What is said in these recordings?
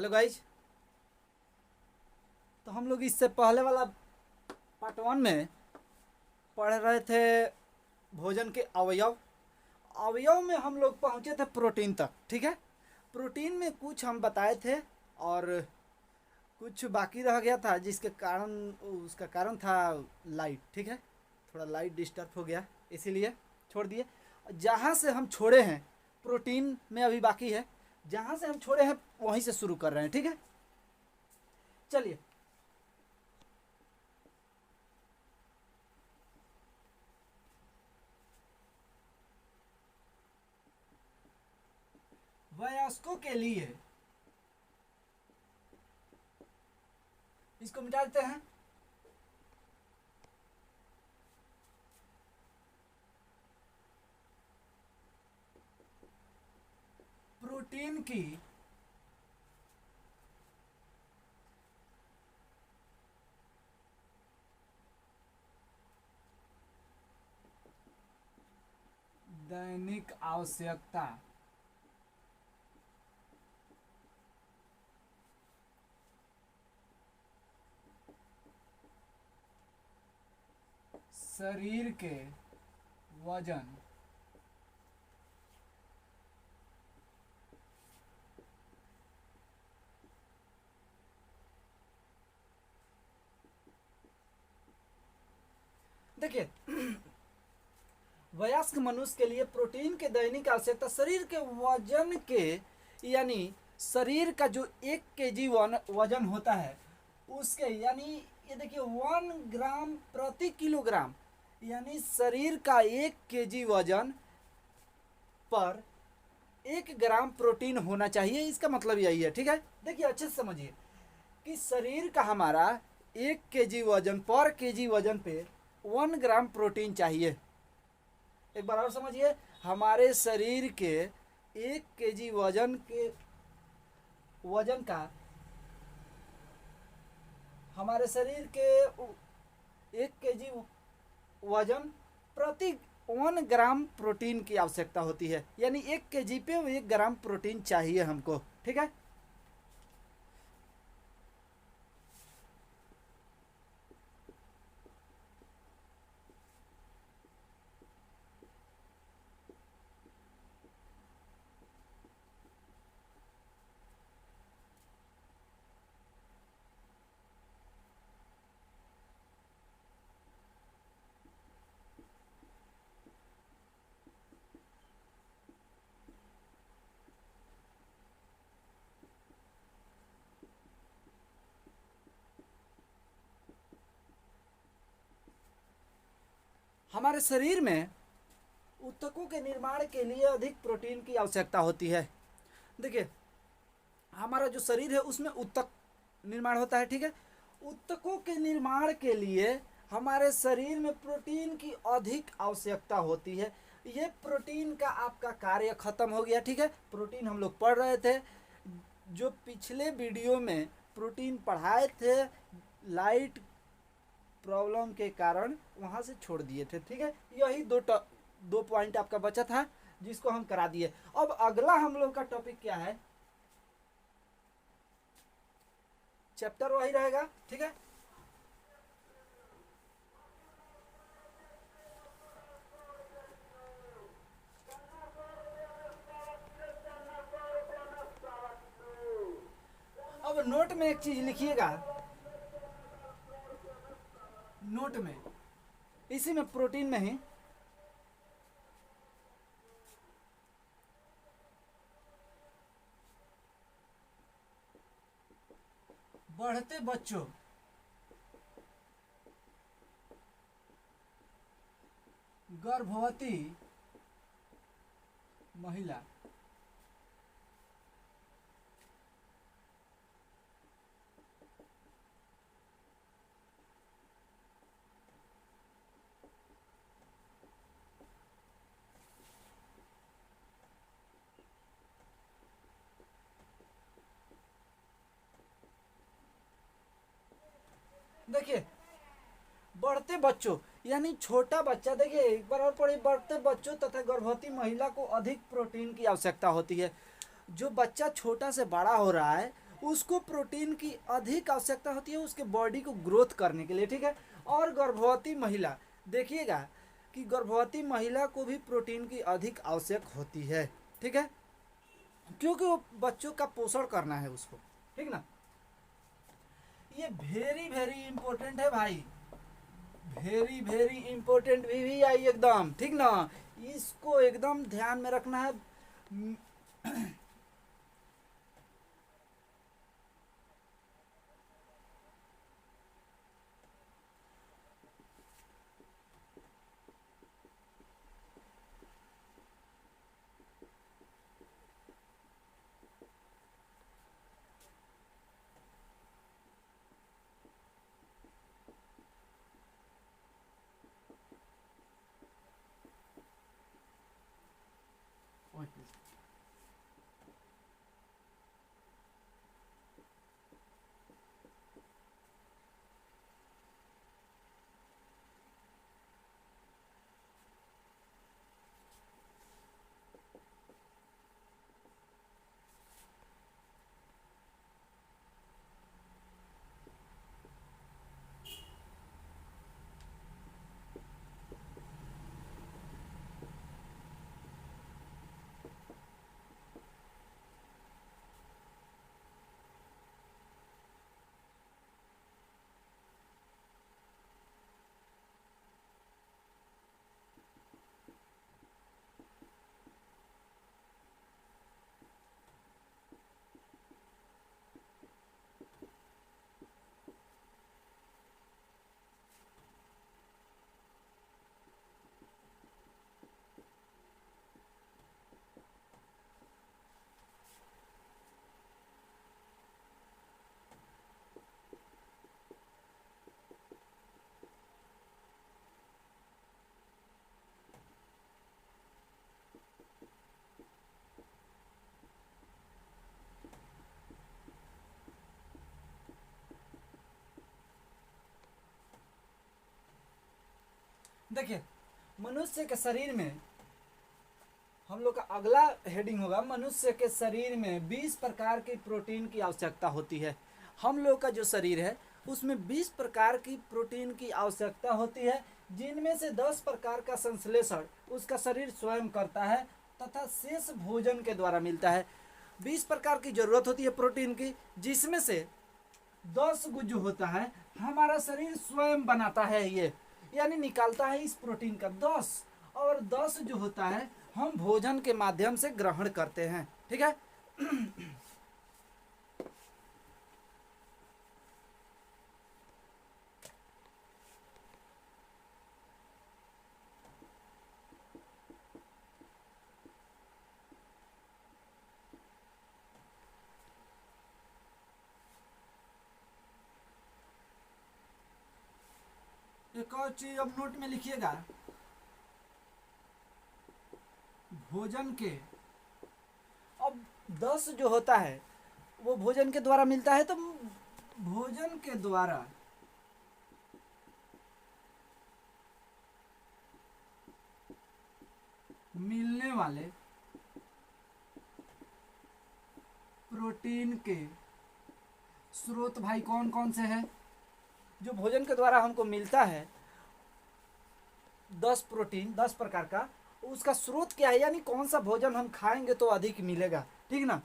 Hello guys. तो हम लोग इससे पहले वाला पार्ट 1 में पढ़ रहे थे भोजन के अवयव। अवयव में हम लोग पहुंचे थे प्रोटीन तक, ठीक है। प्रोटीन में कुछ हम बताए थे और कुछ बाकी रह गया था, जिसके कारण उसका कारण था लाइट, ठीक है। थोड़ा लाइट डिस्टर्ब हो गया, इसीलिए छोड़ दिए। जहाँ से हम छोड़े हैं प्रोटीन में अभी बाकी है, जहाँ से हम छोड़े हैं वहीं से शुरू कर रहे हैं, ठीक है। चलिए, वयस्कों के लिए इसको मिटा देते हैं। प्रोटीन की दैनिक आवश्यकता शरीर के वजन देखिए, वयस्क मनुष्य के लिए प्रोटीन के दैनिक आवश्यकता शरीर के वजन के, यानी शरीर का जो 1 kg वजन होता है उसके, यानी ये देखिए 1 ग्राम प्रति किलोग्राम, यानी शरीर का 1 kg वजन पर 1 ग्राम प्रोटीन होना चाहिए। इसका मतलब यही है, ठीक है। देखिए अच्छे से समझिए कि शरीर का हमारा 1 kg वजन पर kg वजन पे 1 ग्राम प्रोटीन चाहिए। एक बार और समझिए, हमारे शरीर के 1 kg वजन का हमारे शरीर के 1 kg वजन प्रति 1 ग्राम प्रोटीन की आवश्यकता होती है, यानी 1 kg पे 1 ग्राम प्रोटीन चाहिए हमको, ठीक है। हमारे शरीर में ऊतकों के निर्माण के लिए अधिक प्रोटीन की आवश्यकता होती है। देखिए, हमारा जो शरीर है उसमें ऊतक निर्माण होता है, ठीक है। ऊतकों के निर्माण के लिए हमारे शरीर में प्रोटीन की अधिक आवश्यकता होती है। ये प्रोटीन का आपका कार्य खत्म हो गया, ठीक है। प्रोटीन हम लोग पढ़ रहे थे, जो पिछले वीडियो में प्रोटीन पढ़ाए थे, लाइट प्रॉब्लम के कारण वहां से छोड़ दिए थे, ठीक है। यही दो पॉइंट आपका बचा था जिसको हम करा दिए। अब अगला हम लोग का टॉपिक क्या है, चैप्टर वही रहेगा, ठीक है। अब नोट में एक चीज लिखिएगा, नोट में इसी में प्रोटीन में ही बढ़ते बच्चों गर्भवती महिला देखिए, बढ़ते बच्चों यानी छोटा बच्चा, देखिए एक बार और पढ़िए, बढ़ते बच्चों तथा गर्भवती महिला को अधिक प्रोटीन की आवश्यकता होती है। जो बच्चा छोटा से बड़ा हो रहा है उसको प्रोटीन की अधिक आवश्यकता होती है उसके बॉडी को ग्रोथ करने के लिए, ठीक है। और गर्भवती महिला, देखिएगा कि गर्भवती महिला को भी प्रोटीन की अधिक आवश्यक होती है, ठीक है, क्योंकि वो बच्चों का पोषण करना है उसको, ठीक ना। ये वेरी वेरी इंपॉर्टेंट है भाई, वेरी वेरी इंपॉर्टेंट भी आई एकदम, ठीक ना। इसको एकदम ध्यान में रखना है। देखिए, मनुष्य के शरीर में, हम लोग का अगला हेडिंग होगा, मनुष्य के शरीर में 20 प्रकार की प्रोटीन की आवश्यकता होती है। हम लोग का जो शरीर है उसमें 20 प्रकार की प्रोटीन की आवश्यकता होती है, जिनमें से 10 प्रकार का संश्लेषण उसका शरीर स्वयं करता है तथा शेष भोजन के द्वारा मिलता है। 20 प्रकार की जरूरत होती है प्रोटीन की, जिसमें से 10 जो होता है हमारा शरीर स्वयं बनाता है, ये यानी निकालता है इस प्रोटीन का 10, और 10 जो होता है हम भोजन के माध्यम से ग्रहण करते हैं, ठीक है। एक और चीज अब नोट में लिखिएगा, भोजन के, अब 10 जो होता है वो भोजन के द्वारा मिलता है, तो भोजन के द्वारा मिलने वाले प्रोटीन के स्रोत भाई कौन कौन से हैं? जो भोजन के द्वारा हमको मिलता है 10 प्रोटीन, 10 प्रकार का, उसका स्रोत क्या है, यानी कौन सा भोजन हम खाएंगे तो अधिक मिलेगा, ठीक ना।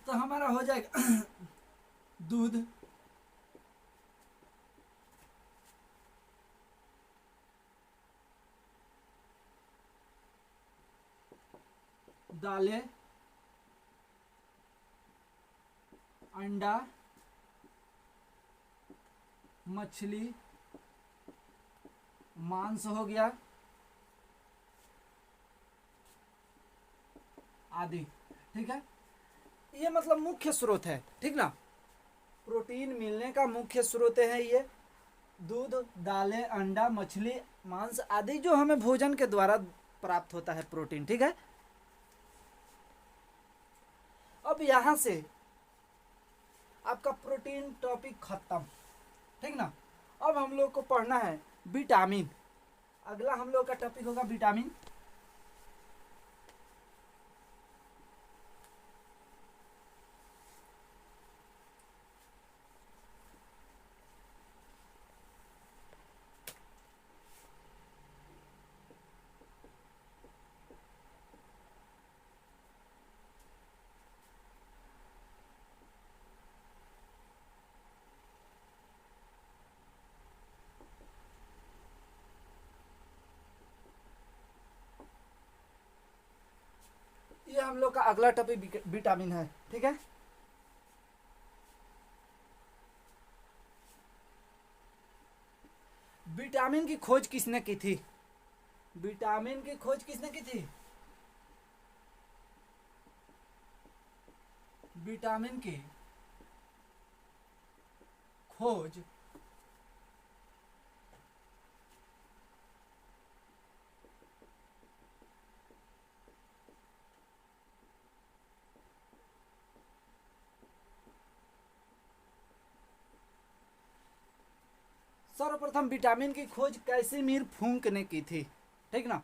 तो हमारा हो जाएगा दूध, दालें, अंडा, मछली, मांस हो गया आदि, ठीक है। ये मतलब मुख्य स्रोत है, ठीक ना। प्रोटीन मिलने का मुख्य स्रोत है ये दूध, दालें, अंडा, मछली, मांस आदि, जो हमें भोजन के द्वारा प्राप्त होता है प्रोटीन, ठीक है। अब यहां से आपका प्रोटीन टॉपिक खत्म, ठीक ना। अब हम लोग को पढ़ना है विटामिन। अगला हम लोग का टॉपिक होगा विटामिन। हम लोग का अगला टॉपिक विटामिन है, ठीक है। विटामिन की खोज किसने की थी? विटामिन की खोज किसने की थी? विटामिन की खोज सर्वप्रथम विटामिन की खोज कैसिमिर फूंक ने की थी, ठीक ना।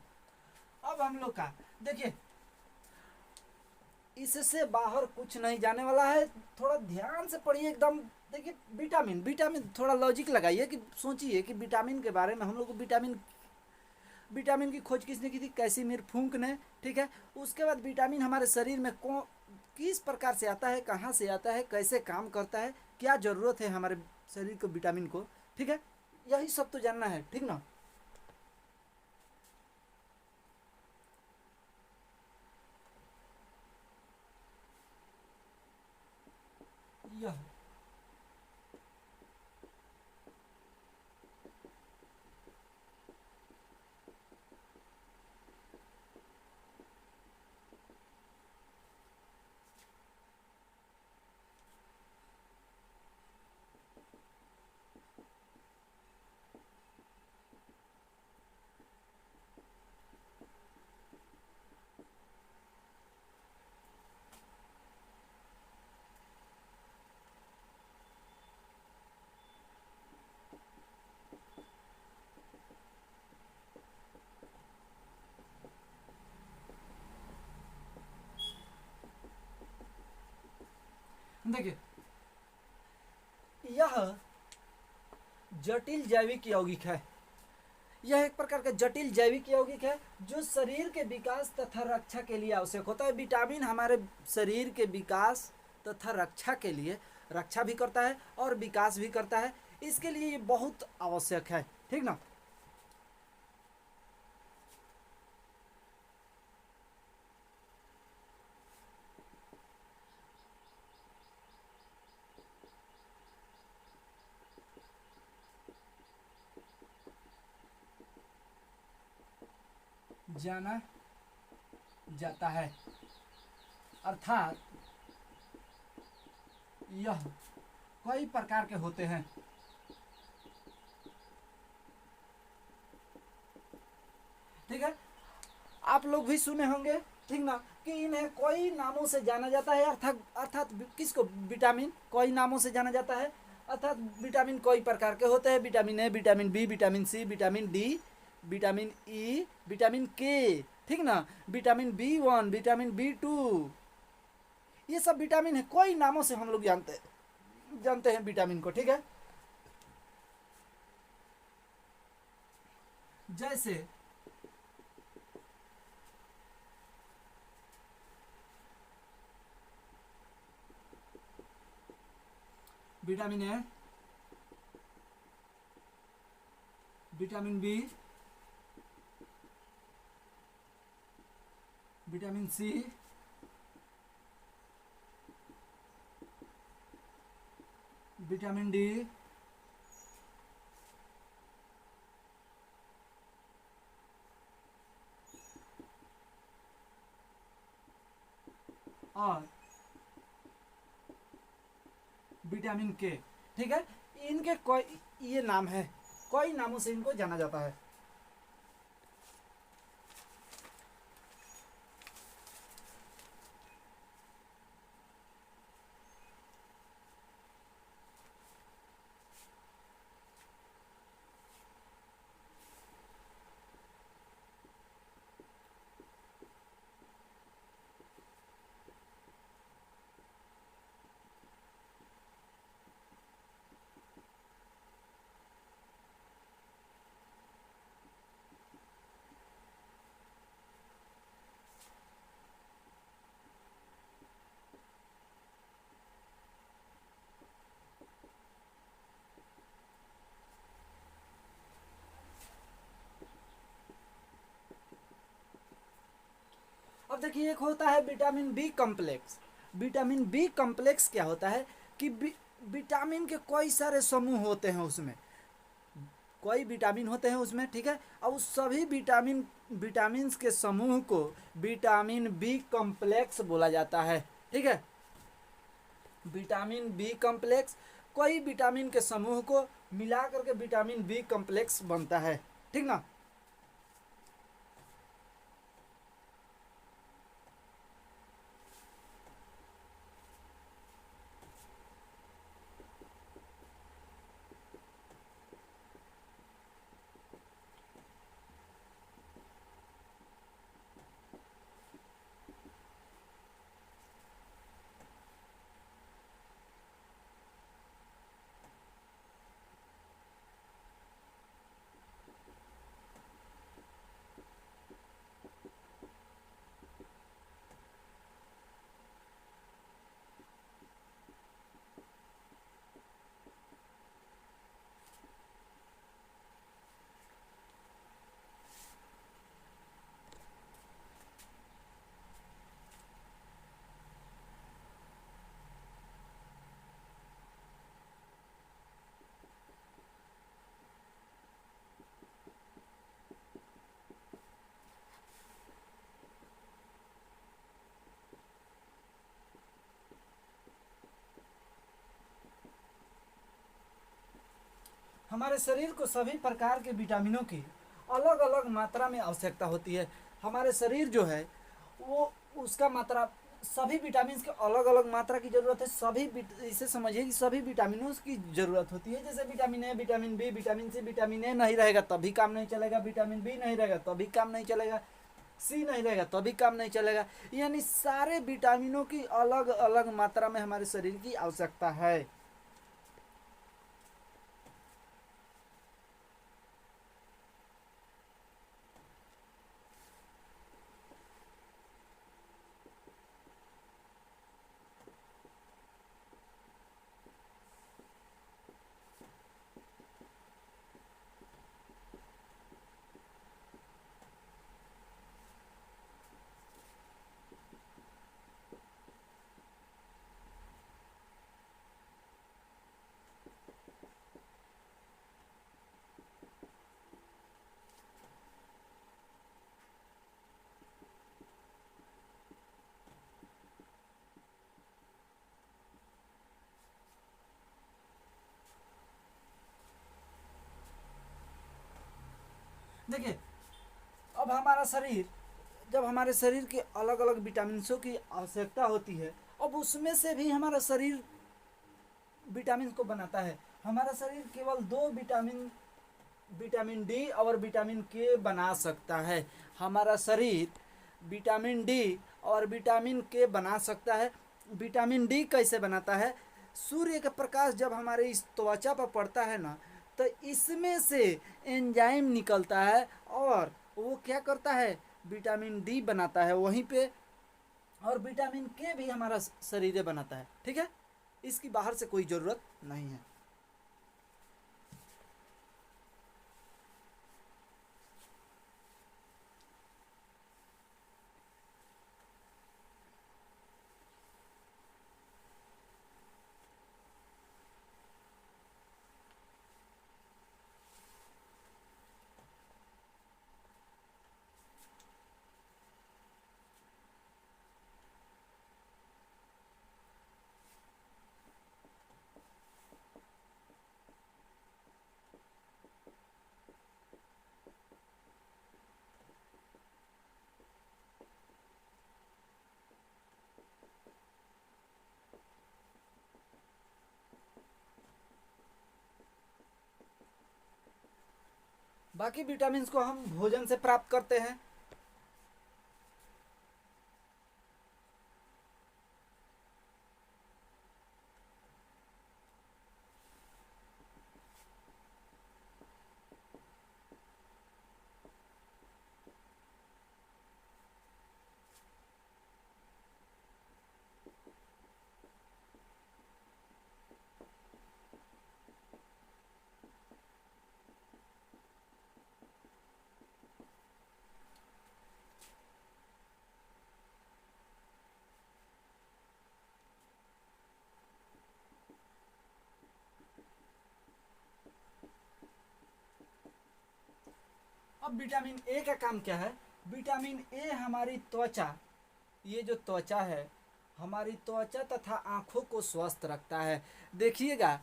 अब हम लोग का देखिए, इससे बाहर कुछ नहीं जाने वाला है, थोड़ा ध्यान से पढ़िए एकदम। देखिए विटामिन विटामिन थोड़ा लॉजिक लगाइए कि सोचिए कि विटामिन के बारे में हम लोग को विटामिन की खोज किसने की थी? कैसिमिर फूंक ने, ठीक है। उसके बाद विटामिन हमारे शरीर में किस प्रकार से आता है, कहाँ से आता है, कैसे काम करता है, क्या ज़रूरत है हमारे शरीर को विटामिन को, ठीक है। यही सब तो जानना है, ठीक ना। यह देखिए, यह जटिल जैविक यौगिक है। यह एक प्रकार का जटिल जैविक यौगिक है जो शरीर के विकास तथा रक्षा के लिए आवश्यक होता है। विटामिन हमारे शरीर के विकास तथा रक्षा के लिए रक्षा भी करता है और विकास भी करता है। इसके लिए ये बहुत आवश्यक है, ठीक ना। जाना जाता है, अर्थात यह कई प्रकार के होते हैं, ठीक है। आप लोग भी सुने होंगे, ठीक ना, कि इन्हें कई नामों से जाना जाता है। अर्थात अर्थात किसको? विटामिन कई नामों से जाना जाता है। अर्थात विटामिन कई प्रकार के होते हैं। Vitamin A, vitamin B, vitamin C, vitamin D, vitamin E, vitamin K, ठीक ना, विटामिन बी 1, विटामिन बी 2, ये सब विटामिन है। कई नामों से हम लोग जानते हैं विटामिन को, ठीक है। जैसे vitamin A, vitamin B, vitamin C, vitamin D, और विटामिन के, ठीक है। इनके कोई ये नाम है, कई नामों से इनको जाना जाता है। अब देखिए एक होता है vitamin B complex. Vitamin B complex क्या होता है कि विटामिन के कई सारे समूह होते हैं उसमें, कई विटामिन होते हैं उसमें, ठीक है। अब उस सभी विटामिन के समूह को विटामिन बी कॉम्प्लेक्स बोला जाता है, ठीक है। विटामिन बी कॉम्प्लेक्स, कई विटामिन के समूह को मिला करके विटामिन बी कॉम्प्लेक्स बनता है, ठीक ना। हमारे शरीर को सभी प्रकार के विटामिनों की अलग अलग मात्रा में आवश्यकता होती है। हमारे शरीर जो है वो उसका मात्रा, सभी विटामिन की अलग अलग मात्रा की ज़रूरत है। इसे समझिए कि सभी विटामिनों की ज़रूरत होती है। जैसे vitamin A, vitamin B, vitamin C. Vitamin A नहीं रहेगा तभी काम नहीं चलेगा, विटामिन बी नहीं रहेगा तभी काम नहीं चलेगा, सी नहीं रहेगा तभी काम नहीं चलेगा। यानी सारे विटामिनों की अलग अलग मात्रा में हमारे शरीर की आवश्यकता है। देखिए अब हमारा शरीर, जब हमारे शरीर के अलग अलग विटामिन्सों की आवश्यकता होती है, अब उसमें से भी हमारा शरीर विटामिन को बनाता है। हमारा शरीर केवल दो विटामिन, विटामिन डी और विटामिन के बना सकता है। हमारा शरीर विटामिन डी और विटामिन के बना सकता है। विटामिन डी कैसे बनाता है? सूर्य का प्रकाश जब हमारे इस त्वचा पर पड़ता है ना, तो इसमें से एंजाइम निकलता है और वो क्या करता है, विटामिन डी बनाता है वहीं पे। और विटामिन के भी हमारा शरीर बनाता है, ठीक है। इसकी बाहर से कोई ज़रूरत नहीं है। बाकी विटामिन को हम भोजन से प्राप्त करते हैं। अब विटामिन ए का काम क्या है? विटामिन ए हमारी त्वचा, ये जो त्वचा है हमारी त्वचा तथा आँखों को स्वस्थ रखता है। देखिएगा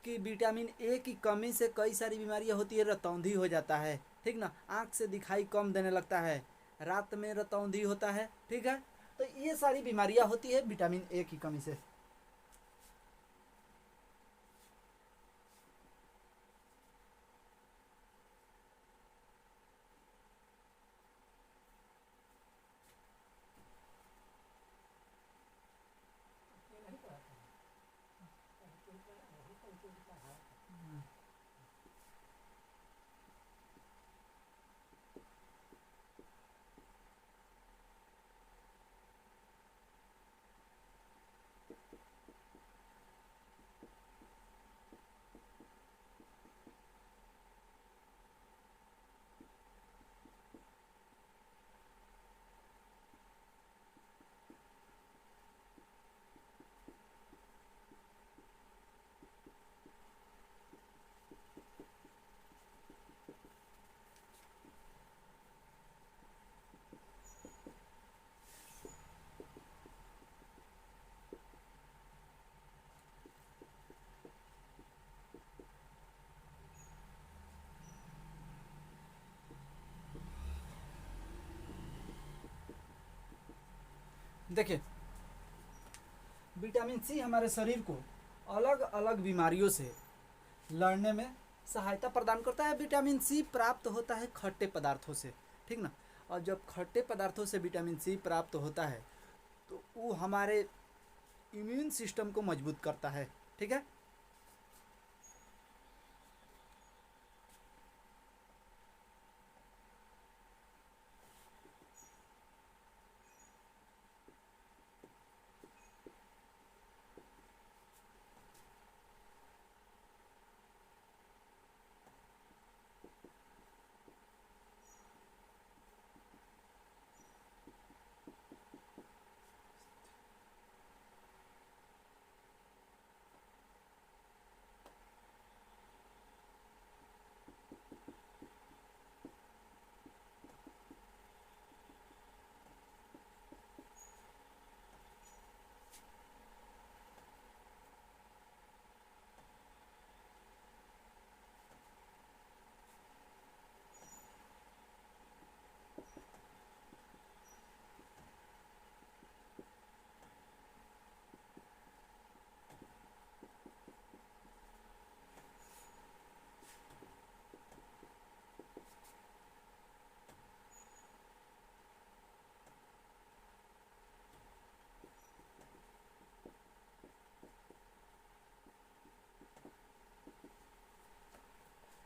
कि विटामिन ए की कमी से कई सारी बीमारियां होती है। रतौंधी हो जाता है, ठीक ना, आँख से दिखाई कम देने लगता है, रात में रतौंधी होता है, ठीक है। तो ये सारी बीमारियां होती है विटामिन ए की कमी से। देखिए, विटामिन सी हमारे शरीर को अलग अलग बीमारियों से लड़ने में सहायता प्रदान करता है। विटामिन सी प्राप्त होता है खट्टे पदार्थों से, ठीक ना। और जब खट्टे पदार्थों से विटामिन सी प्राप्त होता है तो वो हमारे इम्यून सिस्टम को मजबूत करता है, ठीक है।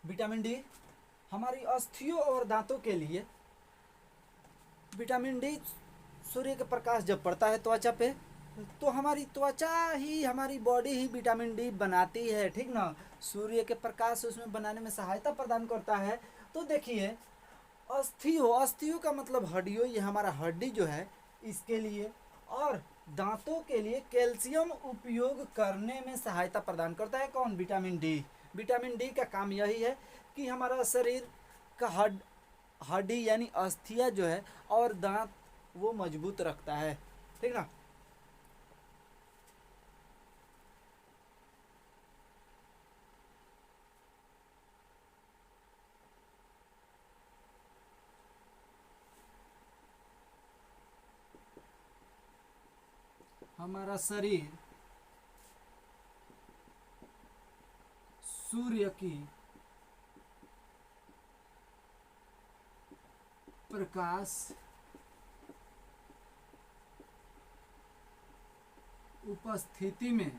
विटामिन डी हमारी अस्थियों और दांतों के लिए, विटामिन डी सूर्य के प्रकाश जब पड़ता है त्वचा पे तो हमारी त्वचा ही, हमारी बॉडी ही विटामिन डी बनाती है, ठीक ना। सूर्य के प्रकाश उसमें बनाने में सहायता प्रदान करता है। तो देखिए, अस्थियों का मतलब हड्डियों, ये हमारा हड्डी जो है इसके लिए, और दांतों के लिए कैल्शियम उपयोग करने में सहायता प्रदान करता है। कौन? Vitamin D. विटामिन डी का काम यही है कि हमारा शरीर का हड्डी यानी अस्थियां जो है और दांत वो मजबूत रखता है, ठीक ना। हमारा शरीर सूर्य की प्रकाश उपस्थिति में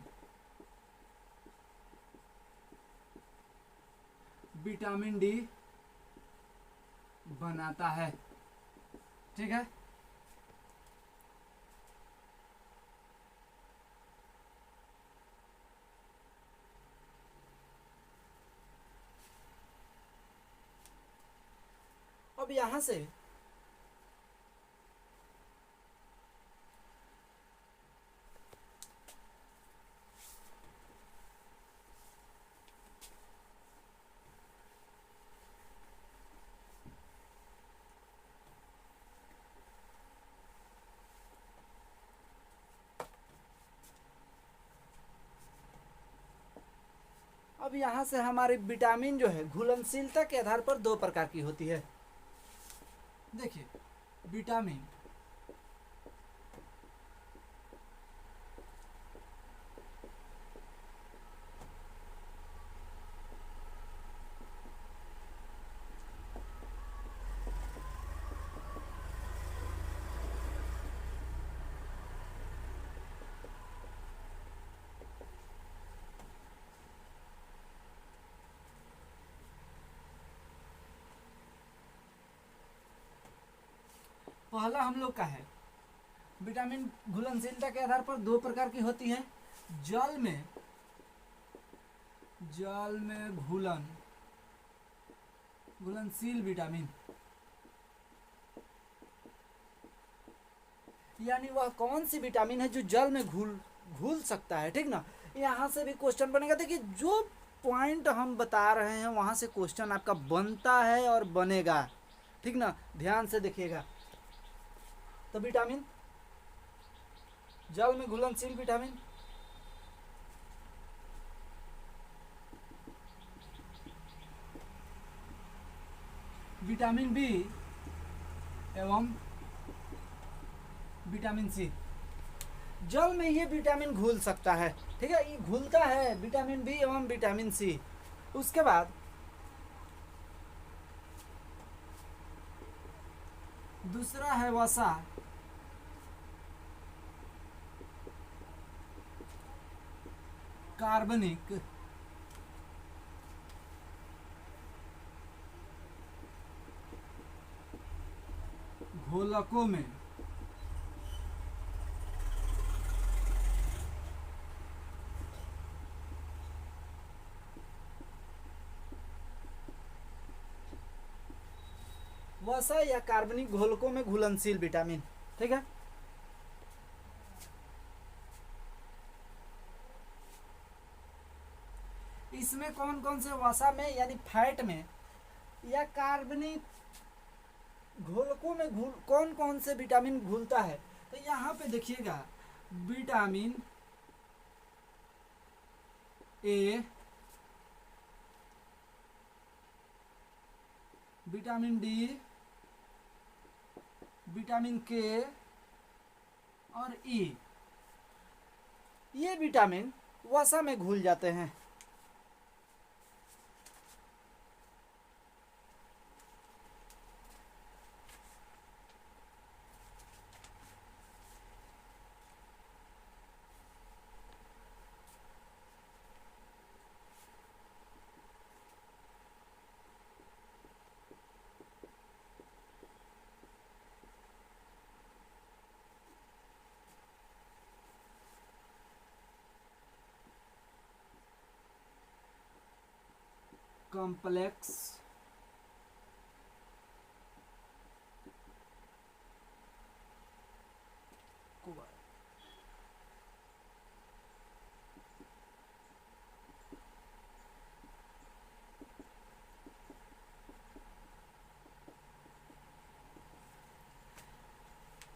विटामिन डी बनाता है, ठीक है। अब यहां से अब यहाँ से हमारी विटामिन जो है घुलनशीलता के आधार पर दो प्रकार की होती है। देखिए विटामिन पहला हम लोग का है विटामिन घुलनशीलता के आधार पर दो प्रकार की होती है। जल में घुलनशील विटामिन, यानी वह कौन सी विटामिन है जो जल में घुल सकता है, ठीक ना। यहाँ से भी क्वेश्चन बनेगा। देखिए जो पॉइंट हम बता रहे हैं वहां से क्वेश्चन आपका बनता है और बनेगा, ठीक ना, ध्यान से देखिएगा। तो विटामिन, जल में घुलनशील विटामिन, विटामिन बी एवं विटामिन सी। जल में ये विटामिन घुल सकता है, ठीक है, ये घुलता है विटामिन बी एवं विटामिन सी। उसके बाद दूसरा है वसा, कार्बनिक घोलकों में वसा या कार्बनिक घोलकों में घुलनशील विटामिन, ठीक है। इसमें कौन कौन से वसा में यानी फैट में या कार्बनिक घोलकों में कौन कौन से विटामिन घुलता है। तो यहाँ पे देखिएगा vitamin A, vitamin D, vitamin के और ई, ये विटामिन वसा में घुल जाते हैं। Complex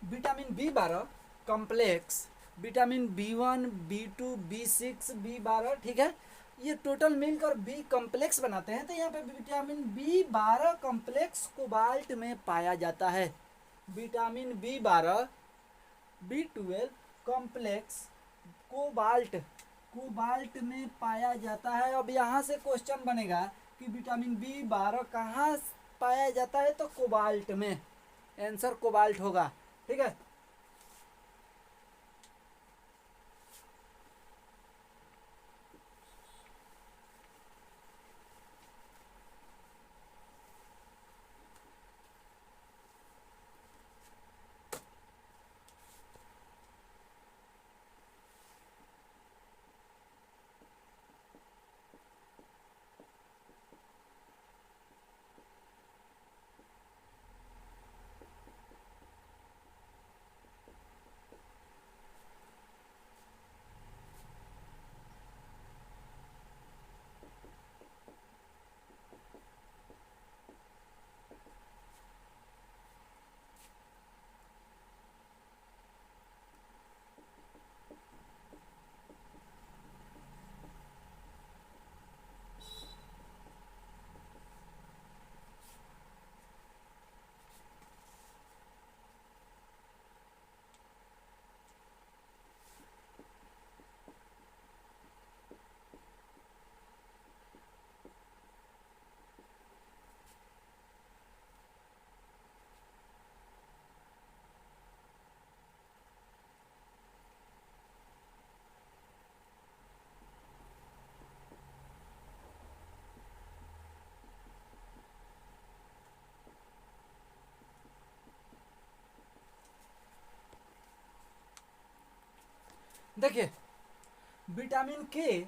vitamin B12 complex, vitamin B1, B2, B6, B12, ठीक है, ये टोटल मिलकर बी कॉम्प्लेक्स बनाते हैं। तो यहाँ पे विटामिन B12 कॉम्प्लेक्स कोबाल्ट में पाया जाता है। Vitamin B12, B12 complex cobalt में पाया जाता है। अब यहाँ से क्वेश्चन बनेगा कि विटामिन B12 कहाँ पाया जाता है, तो कोबाल्ट में, आंसर कोबाल्ट होगा, ठीक है। देखिए विटामिन के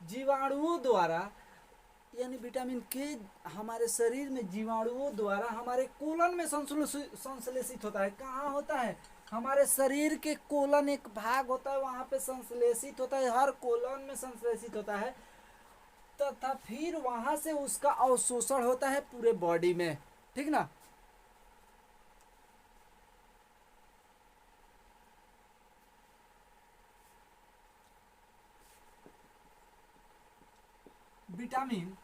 जीवाणुओं द्वारा, यानी विटामिन के हमारे शरीर में जीवाणुओं द्वारा हमारे कोलन में संश्लेषित होता है। कहाँ होता है? हमारे शरीर के कोलन एक भाग होता है, वहां पे संश्लेषित होता है, हर कोलन में संश्लेषित होता है, तथा फिर वहां से उसका अवशोषण होता है पूरे बॉडी में, ठीक ना। विटामिन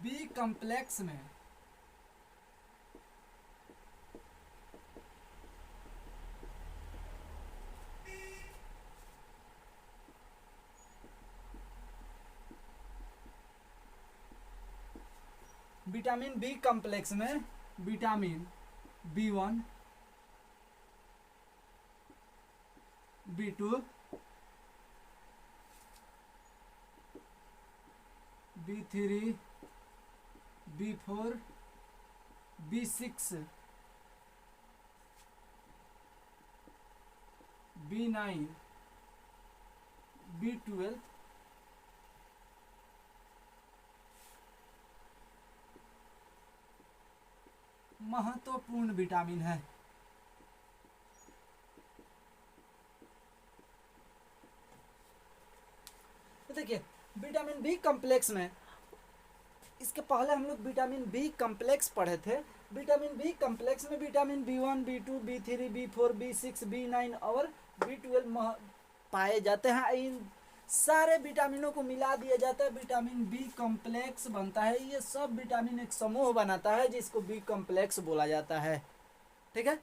बी कॉम्प्लेक्स में विटामिन बी कॉम्प्लेक्स में vitamin B1, B2, B3, B4, B6, B9, B12, महत्वपूर्ण विटामिन है। देखिए विटामिन बी कॉम्प्लेक्स में, इसके पहले हम लोग विटामिन बी कॉम्प्लेक्स पढ़े थे। विटामिन बी कॉम्प्लेक्स में vitamin B1, B2, B3, B4, B6, B9 और B12 पाए जाते हैं। इन सारे विटामिनों को मिला दिया जाता है, विटामिन बी कॉम्प्लेक्स बनता है। ये सब विटामिन एक समूह बनाता है जिसको बी कॉम्प्लेक्स बोला जाता है, ठीक है।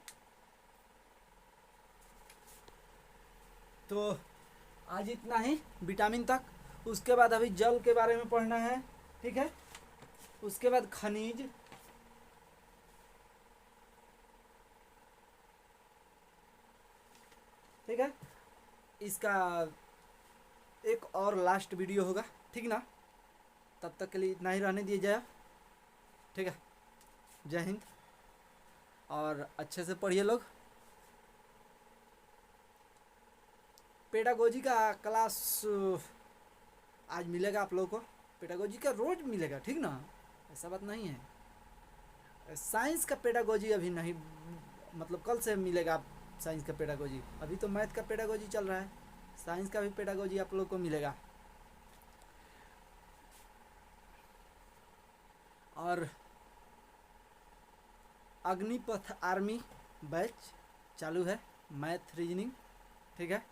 तो आज इतना ही विटामिन तक। उसके बाद अभी जल के बारे में पढ़ना है, ठीक है। उसके बाद खनिज, ठीक है। इसका एक और लास्ट वीडियो होगा, ठीक ना। तब तक के लिए इतना ही रहने दिया जाए, ठीक है। जय हिंद, और अच्छे से पढ़िए लोग। पेडागोजी का क्लास आज मिलेगा आप लोगों को, पेडागोजी का रोज मिलेगा, ठीक ना, ऐसा बात नहीं है। साइंस का पेडागोजी अभी नहीं, मतलब कल से मिलेगा साइंस का पेडागोजी। अभी तो मैथ का पेडागोजी चल रहा है, साइंस का भी पेडागोजी आप लोग को मिलेगा। और अग्निपथ आर्मी बैच चालू है, मैथ रीजनिंग, ठीक है।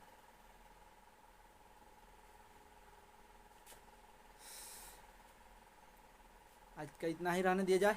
आज का इतना ही रहने दिया जाए।